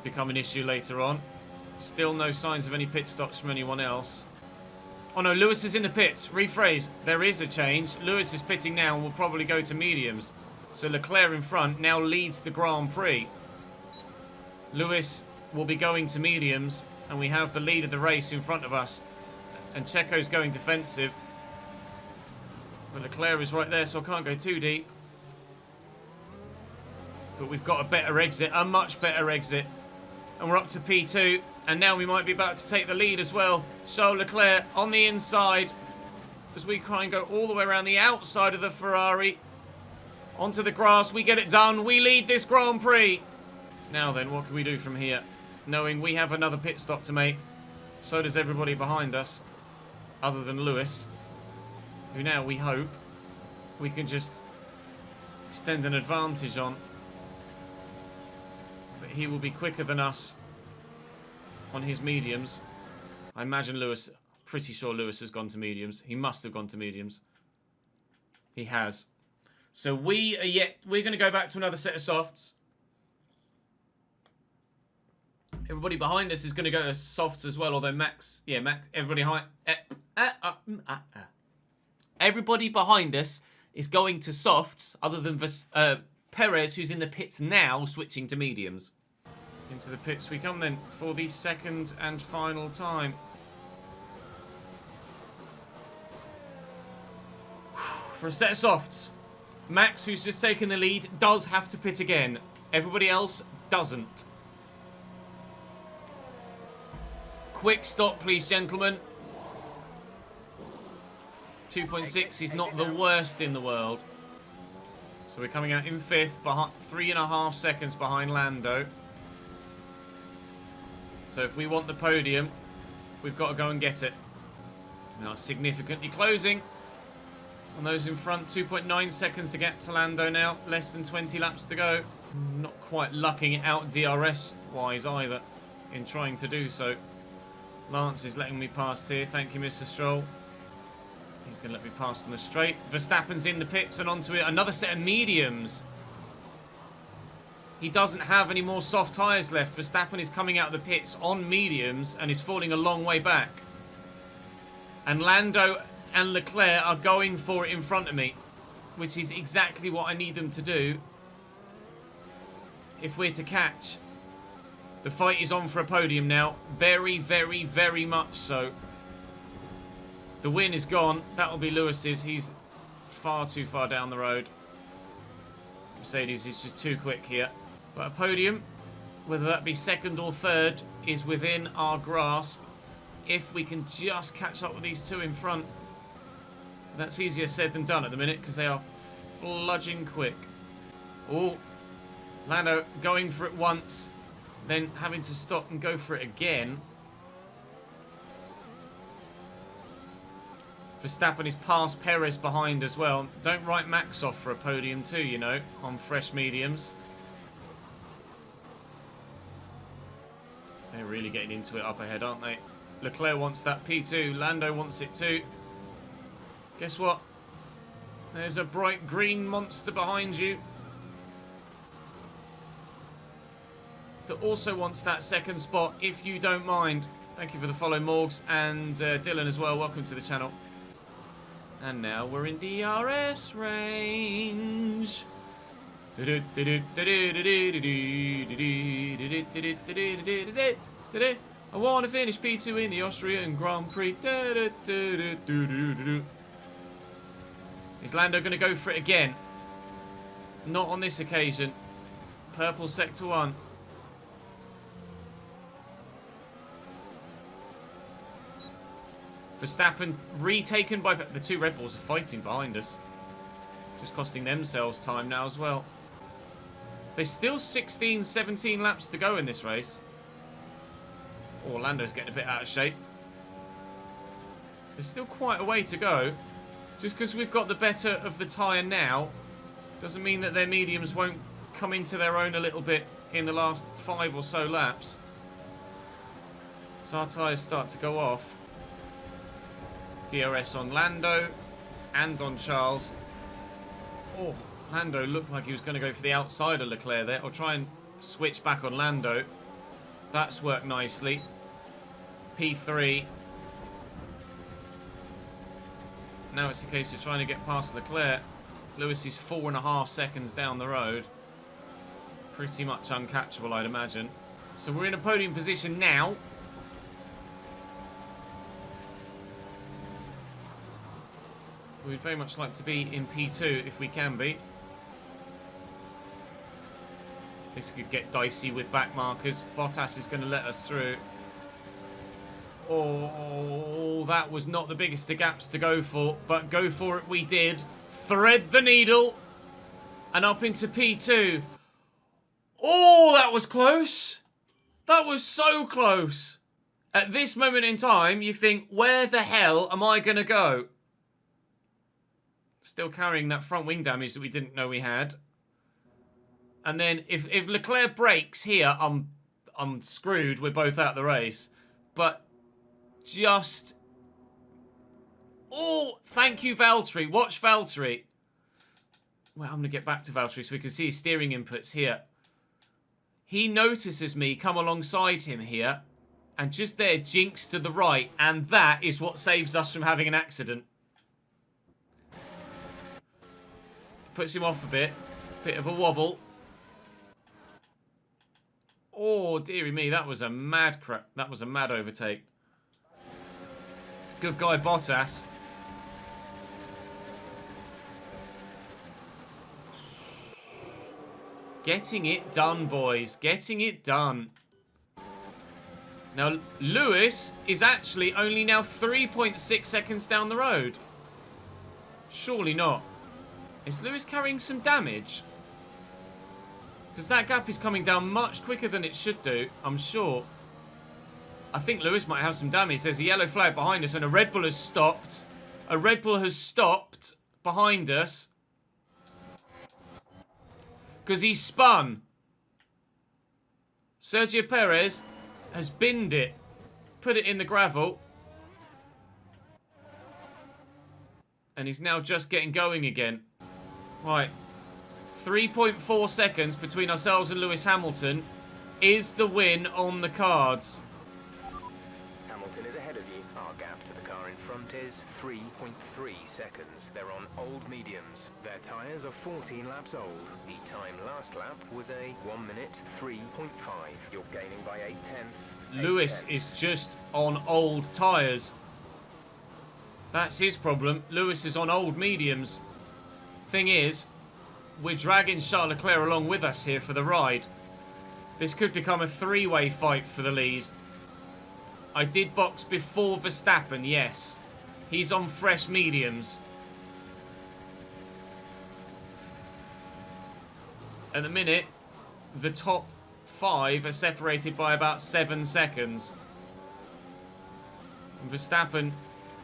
become an issue later on. Still no signs of any pit stops from anyone else. Oh no, Lewis is in the pits. Rephrase, there is a change. Lewis is pitting now and will probably go to mediums. So Leclerc in front now leads the Grand Prix. Lewis will be going to mediums and we have the lead of the race in front of us. And Checo's going defensive. Well, Leclerc is right there, so I can't go too deep. But we've got a better exit, a much better exit. And we're up to P2. And now we might be about to take the lead as well. Charles Leclerc on the inside as we try and go all the way around the outside of the Ferrari. Onto the grass, we get it done. We lead this Grand Prix. Now then, what can we do from here? Knowing we have another pit stop to make. So does everybody behind us. Other than Lewis. Who now, we hope, we can just extend an advantage on. But he will be quicker than us on his mediums. I imagine Lewis, pretty sure Lewis has gone to mediums. He must have gone to mediums. He has. So we're going to go back to another set of softs. Everybody behind us is going to go to softs as well, although Max, everybody everybody behind us is going to softs, other than Perez, who's in the pits now, switching to mediums. Into the pits we come then, for the second and final time. For a set of softs. Max, who's just taken the lead, does have to pit again. Everybody else doesn't. Quick stop, please, gentlemen. 2.6 is not the worst in the world. So we're coming out in 5th, behind 3.5 seconds behind Lando. So if we want the podium, we've got to go and get it. Now significantly closing on those in front. 2.9 seconds to get to Lando now. Less than 20 laps to go. Not quite lucking it out DRS-wise either in trying to do so. Lance is letting me pass here. Thank you, Mr. Stroll. He's going to let me pass on the straight. Verstappen's in the pits and onto it. Another set of mediums. He doesn't have any more soft tyres left. Verstappen is coming out of the pits on mediums and is falling a long way back. And Lando and Leclerc are going for it in front of me, which is exactly what I need them to do if we're to catch. The fight is on for a podium now. Very, very, very much so. The win is gone. That'll be Lewis's. He's far too far down the road. Mercedes is just too quick here. But a podium, whether that be second or third, is within our grasp. If we can just catch up with these two in front. That's easier said than done at the minute, because they are fludging quick. Oh, Lando going for it once, then having to stop and go for it again. Verstappen is past Perez behind as well. Don't write Max off for a podium too, you know, on fresh mediums. They're really getting into it up ahead, aren't they? Leclerc wants that P2. Lando wants it too. Guess what? There's a bright green monster behind you that also wants that second spot, if you don't mind. Thank you for the follow, Morgs, and Dylan as well. Welcome to the channel. And now we're in DRS range. I want to finish P2 in the Austrian Grand Prix. Is Lando going to go for it again? Not on this occasion. Purple sector 1. Verstappen retaken by... The two Red Bulls are fighting behind us. Just costing themselves time now as well. There's still 16, 17 laps to go in this race. Oh, Lando's getting a bit out of shape. There's still quite a way to go. Just because we've got the better of the tyre now doesn't mean that their mediums won't come into their own a little bit in the last 5 or so laps. So our tyres start to go off. DRS on Lando and on Charles. Oh, Lando looked like he was going to go for the outside of Leclerc there. I'll try and switch back on Lando. That's worked nicely. P3. Now it's a case of trying to get past Leclerc. Lewis is 4.5 seconds down the road. Pretty much uncatchable, I'd imagine. So we're in a podium position now. We'd very much like to be in P2 if we can be. This could get dicey with back markers. Bottas is going to let us through. Oh, that was not the biggest of gaps to go for, but go for it we did. Thread the needle. And up into P2. Oh, that was close. That was so close. At this moment in time, you think, where the hell am I going to go? Still carrying that front wing damage that we didn't know we had. And then if Leclerc breaks here, I'm screwed. We're both out of the race. But just... Oh, thank you, Valtteri. Watch Valtteri. Well, I'm going to get back to Valtteri so we can see his steering inputs here. He notices me come alongside him here. And just there, jinks to the right. And that is what saves us from having an accident. Puts him off a bit. Bit of a wobble. Oh, dearie me, that was a mad crap. That was a mad overtake. Good guy, Bottas. Getting it done, boys. Getting it done. Now, Lewis is actually only now 3.6 seconds down the road. Surely not. Is Lewis carrying some damage? Because that gap is coming down much quicker than it should do, I'm sure. I think Lewis might have some damage. There's a yellow flag behind us and a Red Bull has stopped. A Red Bull has stopped behind us. Because he spun. Sergio Perez has binned it. Put it in the gravel. And he's now just getting going again. Right. 3.4 seconds between ourselves and Lewis Hamilton is the win on the cards. Hamilton is ahead of you. Our gap to the car in front is 3.3 seconds. They're on old mediums. Their tyres are 14 laps old. The time last lap was a 1 minute 3.5. You're gaining by 8 tenths. Lewis is just on old tyres. That's his problem. Lewis is on old mediums. Thing is, we're dragging Charles Leclerc along with us here for the ride. This could become a three-way fight for the lead. I did box before Verstappen, yes. He's on fresh mediums. At the minute, the top 5 are separated by about 7 seconds. And Verstappen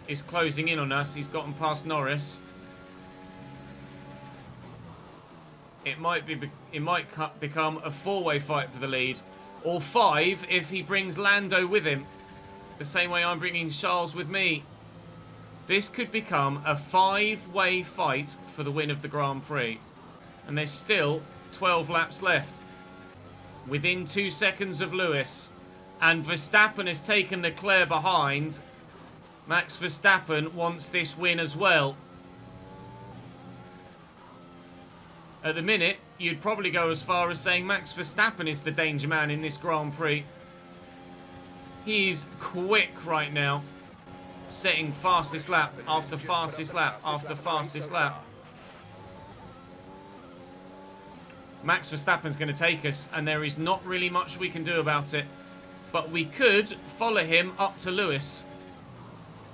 is closing in on us. He's gotten past Norris. It might become a 4-way fight for the lead. Or 5 if he brings Lando with him. The same way I'm bringing Charles with me. This could become a 5-way fight for the win of the Grand Prix. And there's still 12 laps left. Within 2 seconds of Lewis. And Verstappen has taken Leclerc behind. Max Verstappen wants this win as well. At the minute, you'd probably go as far as saying Max Verstappen is the danger man in this Grand Prix. He's quick right now. Setting fastest lap after fastest lap after fastest lap. Max Verstappen's going to take us, and there is not really much we can do about it. But we could follow him up to Lewis.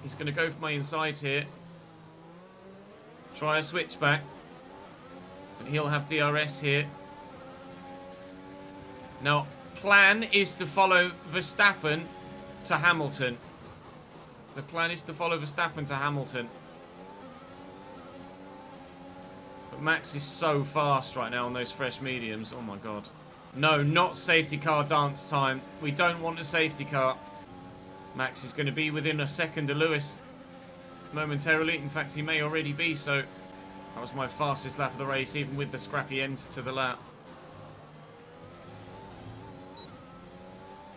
He's going to go for my inside here. Try a switchback. But he'll have DRS here. Now, plan is to follow Verstappen to Hamilton. The plan is to follow Verstappen to Hamilton. But Max is so fast right now on those fresh mediums. Oh my god. No, not safety car dance time. We don't want a safety car. Max is going to be within a second of Lewis momentarily. In fact, he may already be so. That was my fastest lap of the race, even with the scrappy end to the lap.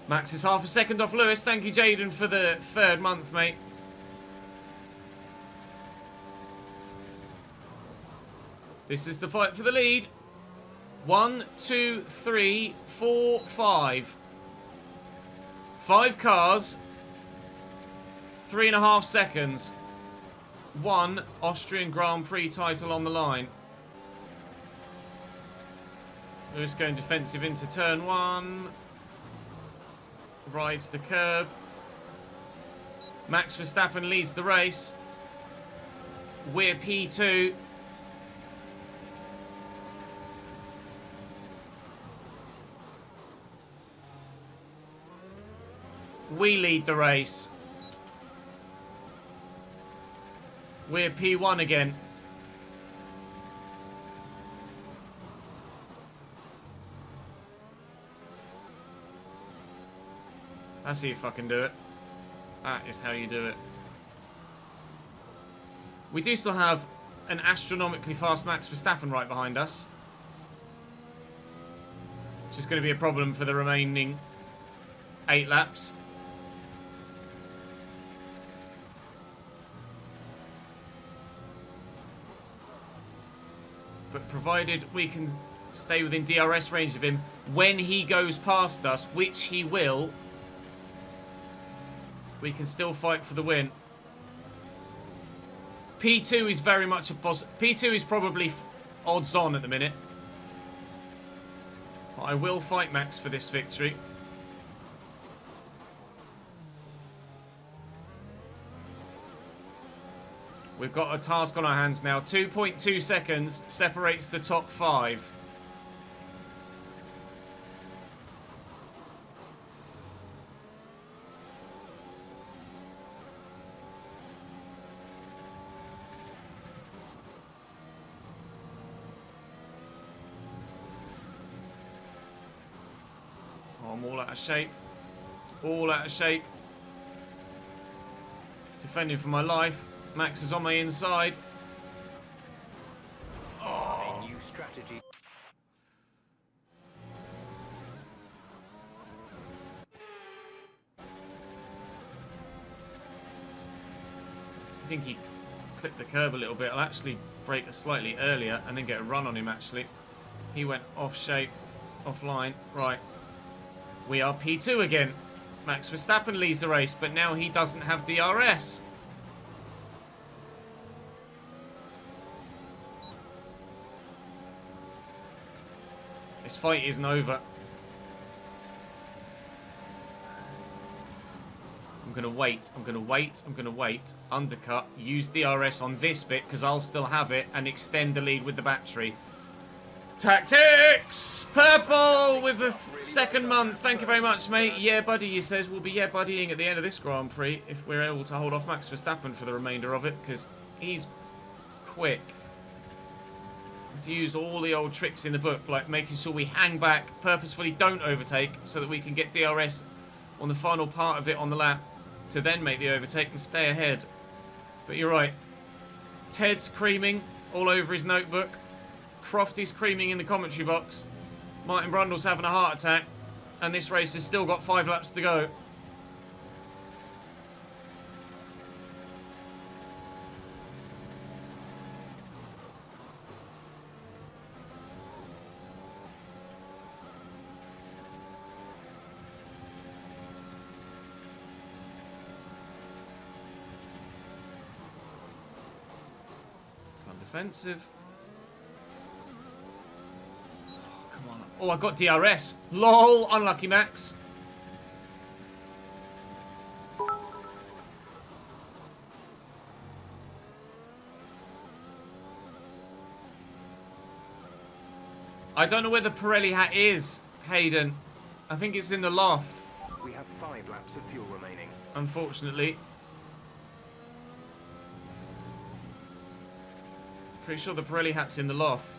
Max is half a second off Lewis. Thank you, Jaden, for the 3rd month, mate. This is the fight for the lead. 1, 2, 3, 4, 5. 5 cars. 3.5 seconds. one Austrian Grand Prix title on the line. Lewis going defensive into turn 1. Rides the curb. Max Verstappen leads the race. We're P2. We lead the race. We're P1 again. That's how you fucking do it. That is how you do it. We do still have an astronomically fast Max Verstappen right behind us, which is going to be a problem for the remaining 8 laps. But provided we can stay within DRS range of him when he goes past us, which he will, we can still fight for the win. P2 is very much a P2 is probably odds on at the minute. But I will fight Max for this victory. We've got a task on our hands now. 2.2 seconds separates the top 5. Oh, I'm all out of shape. All out of shape. Defending for my life. Max is on my inside. Oh. A new strategy. I think he clipped the curb a little bit. I'll actually brake slightly earlier and then get a run on him, actually. He went off shape, offline. Right. We are P2 again. Max Verstappen leads the race, but now he doesn't have DRS. This fight isn't over. I'm going to wait. I'm going to wait. I'm going to wait. Undercut. Use DRS on this bit because I'll still have it and extend the lead with the battery. Tactics! Purple with the second month. Thank you very much, mate. Yeah, buddy, he says. We'll be yeah buddying at the end of this Grand Prix if we're able to hold off Max Verstappen for the remainder of it because he's quick. To use all the old tricks in the book, like making sure we hang back, purposefully don't overtake, so that we can get DRS on the final part of it on the lap, to then make the overtake and stay ahead. But you're right. Ted's creaming all over his notebook. Crofty's creaming in the commentary box. Martin Brundle's having a heart attack. And this race has still got 5 laps to go. Defensive. Oh, come on. Oh, I got DRS. LOL. Unlucky, Max. I don't know where the Pirelli hat is, Hayden. I think it's in the loft. We have 5 laps of fuel remaining. Unfortunately. Pretty sure the Pirelli hat's in the loft.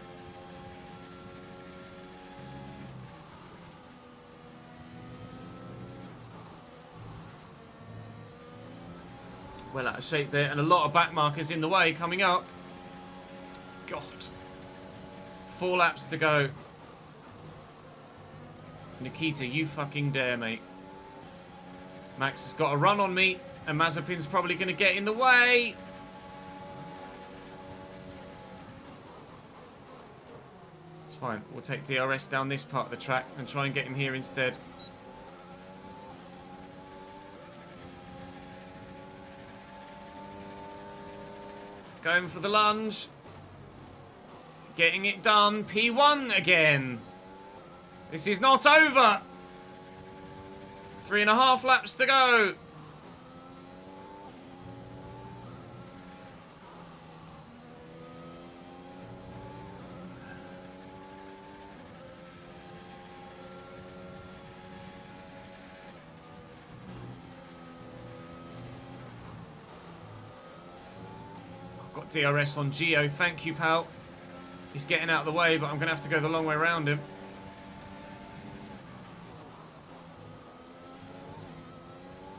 Well out of shape there, and a lot of back markers in the way coming up. God. 4 laps to go. Nikita, you fucking dare, mate. Max has got a run on me, and Mazepin's probably going to get in the way. Fine, we'll take DRS down this part of the track and try and get him here instead. Going for the lunge. Getting it done. P1 again. This is not over. 3.5 laps to go. Got DRS on Gio. Thank you, pal. He's getting out of the way, but I'm going to have to go the long way around him.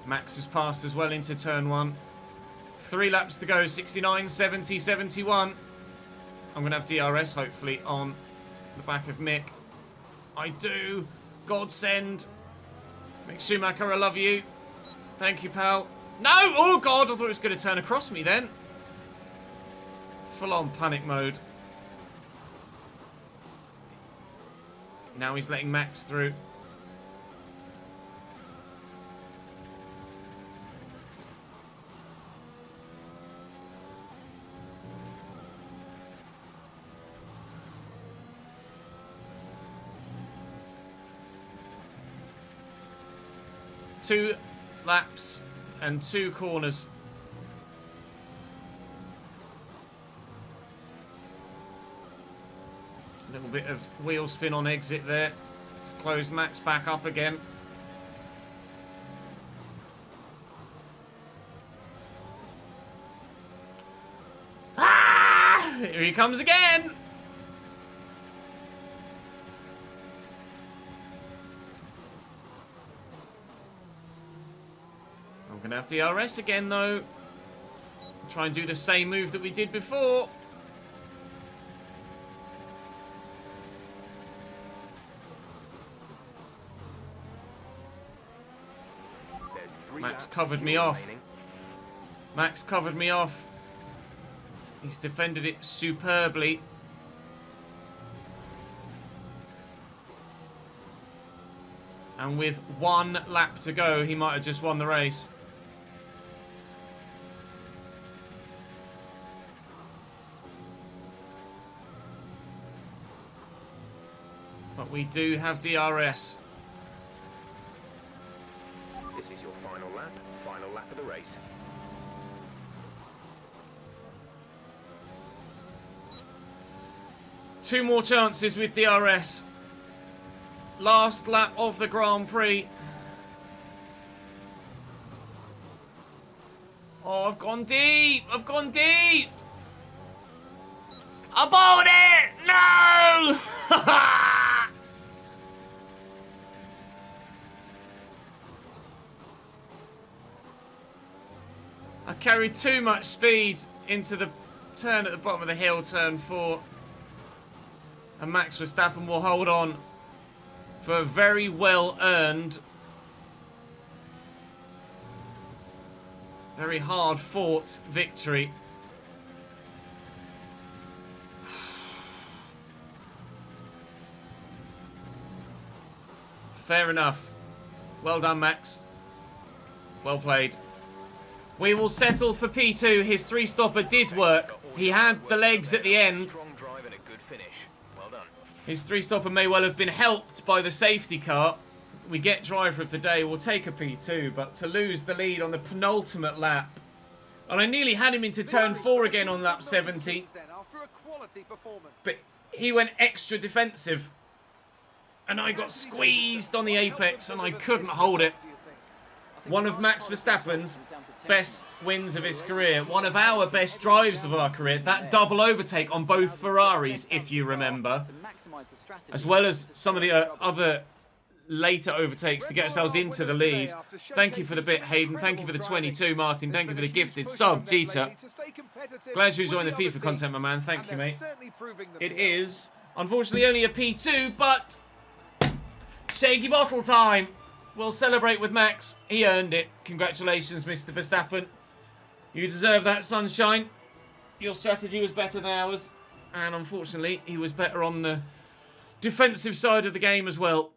Max has passed as well into turn 1. 3 laps to go. 69, 70, 71. I'm going to have DRS, hopefully, on the back of Mick. I do. Godsend. Mick Schumacher, I love you. Thank you, pal. No! Oh, God. I thought it was going to turn across me then. Full-on panic mode. Now he's letting Max through. Two laps and 2 corners. A little bit of wheel spin on exit there. Let's close Max back up again. Ah! Here he comes again! I'm going to have DRS again, though. Try and do the same move that we did before. Max covered me off. Max covered me off. He's defended it superbly. And with 1 lap to go, he might have just won the race. But we do have DRS. This is your final lap of the race. Two more chances with DRS. Last lap of the Grand Prix. Oh, I've gone deep. I've gone deep. Aboard it! No! I carried too much speed into the turn at the bottom of the hill, turn 4. And Max Verstappen will hold on for a very well-earned, very hard-fought victory. Fair enough. Well done, Max. Well played. We will settle for P2. His 3-stopper did work. He had the legs at the end. His 3-stopper may well have been helped by the safety car. We get driver of the day. We'll take a P2, but to lose the lead on the penultimate lap. And I nearly had him into turn 4 again on lap 70. But he went extra defensive. And I got squeezed on the apex and I couldn't hold it. One of Max Verstappen's best wins of his career. One of our best drives of our career. That double overtake on both Ferraris, if you remember. As well as some of the other later overtakes to get ourselves into the lead. Thank you for the bit, Hayden. Thank you for the 22, Martin. Thank you for the gifted sub, Jeter. Glad you're enjoying the FIFA content, my man. Thank you, mate. It is, unfortunately, only a P2, but shaky bottle time. We'll celebrate with Max. He earned it. Congratulations, Mr. Verstappen. You deserve that, sunshine. Your strategy was better than ours. And unfortunately, he was better on the defensive side of the game as well.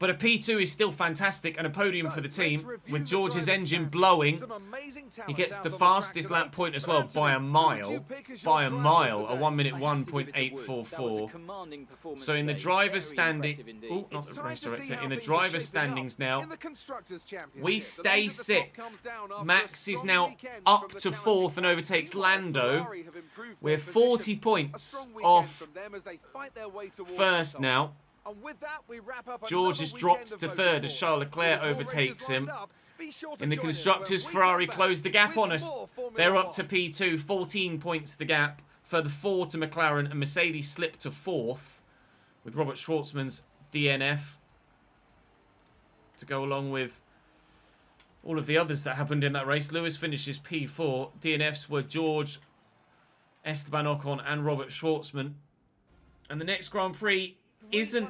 But a P2 is still fantastic, and a podium So, for the let's team review with the George's driver's engine stats. blowing. Some amazing He talent gets out the on the track fastest today. lap point as But well Anthony, by a who would mile. you pick as your By a driver mile, of the a day? 1 minute I have to give it to Wood. That was a 1.844. commanding performance So in the today. driver's Very standing, impressive indeed. oh, not It's the time race to see director. how In the things are driver's shaping standings up. now, In the Constructors' Championship, we the stay lead at the top sixth. comes down after a Max is strong now weekend up from the to challenging 4th and pack. overtakes Meanwhile, Lando. Ferrari have improved We're their 40 position. A points strong weekend off from them as they fight their way towards first the top. now. And with that, we wrap up George another has dropped weekend to of third as motorsport. Charles Leclerc With more overtakes races him. lined up, be sure to In the join us Constructors, when we Ferrari come back closed the gap with on us. more Formula They're up to One. P2, 14 points the gap. Further 4 to McLaren, and Mercedes slipped to 4th with Robert Schwartzman's DNF to go along with all of the others that happened in that race. Lewis finishes P4. DNFs were George, Esteban Ocon and Robert Schwartzman. And the next Grand Prix isn't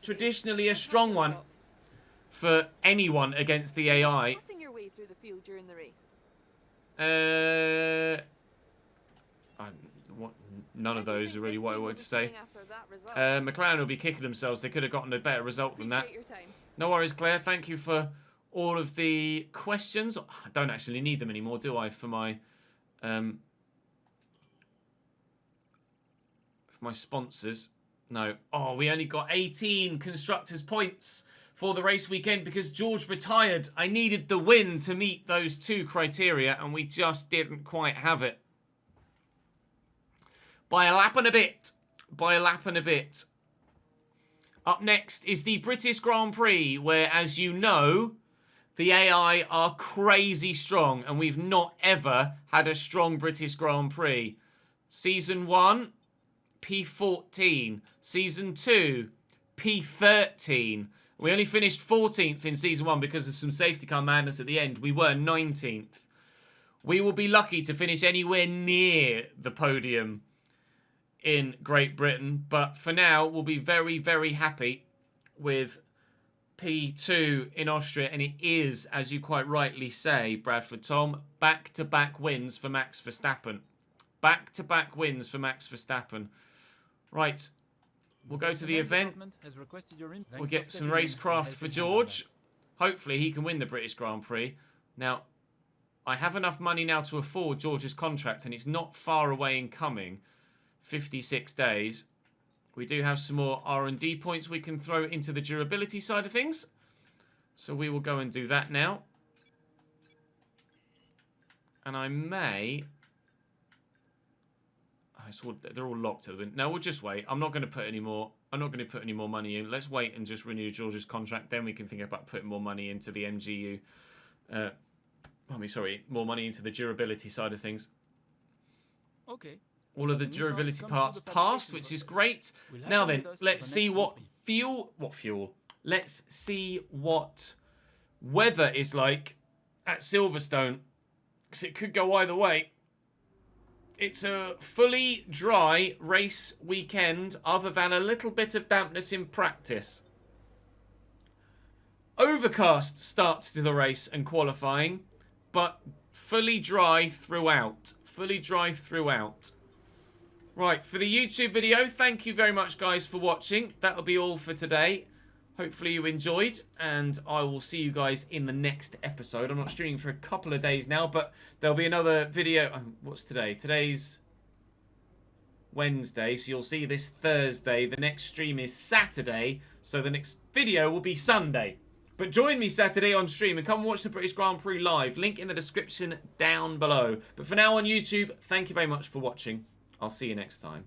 traditionally a strong one for anyone against the AI. Cutting your way through the field during the race. None of Why do you those think are really this what I team will wanted be to say. feeling after that result? McLaren will be kicking themselves. They could have gotten a better result than that. Appreciate your time. No worries, Claire. Thank you for all of the questions. I don't actually need them anymore, do I, for my sponsors? No. Oh, we only got 18 Constructors points for the race weekend because George retired. I needed the win to meet those 2 criteria, and we just didn't quite have it. By a lap and a bit. By a lap and a bit. Up next is the British Grand Prix, where, as you know, the AI are crazy strong, and we've not ever had a strong British Grand Prix. Season 1, P14. Season 2, P13. We only finished 14th in Season 1 because of some safety car madness at the end. We were 19th. We will be lucky to finish anywhere near the podium in Great Britain, but for now we'll be very, very happy with P2 in Austria, and it is, as you quite rightly say, Bradford Tom, back-to-back wins for Max Verstappen. Back-to-back wins for Max Verstappen. Right, we'll go to the event. We'll get some racecraft for George. Hopefully he can win the British Grand Prix. Now, I have enough money now to afford George's contract, and it's not far away in coming. 56 days. We do have some more R&D points we can throw into the durability side of things. So we will go and do that now. And I may... they're all locked at the window. No, we'll just wait. I'm not going to put any more... I'm not going to put any more money in. Let's wait and just renew George's contract. Then we can think about putting more money into the MGU. More money into the durability side of things. Okay. All of the durability parts passed, which is great. Now then, let's see what fuel... Let's see what weather is like at Silverstone. Because it could go either way. It's a fully dry race weekend, other than a little bit of dampness in practice. Overcast starts to the race and qualifying, but fully dry throughout. Fully dry throughout. Right, for the YouTube video, thank you very much, guys, for watching. That'll be all for today. Hopefully you enjoyed, and I will see you guys in the next episode. I'm not streaming for a couple of days now, but there'll be another video. What's today? Today's Wednesday, so you'll see this Thursday. The next stream is Saturday, so the next video will be Sunday. But join me Saturday on stream and come and watch the British Grand Prix live. Link in the description down below. But for now on YouTube, thank you very much for watching. I'll see you next time.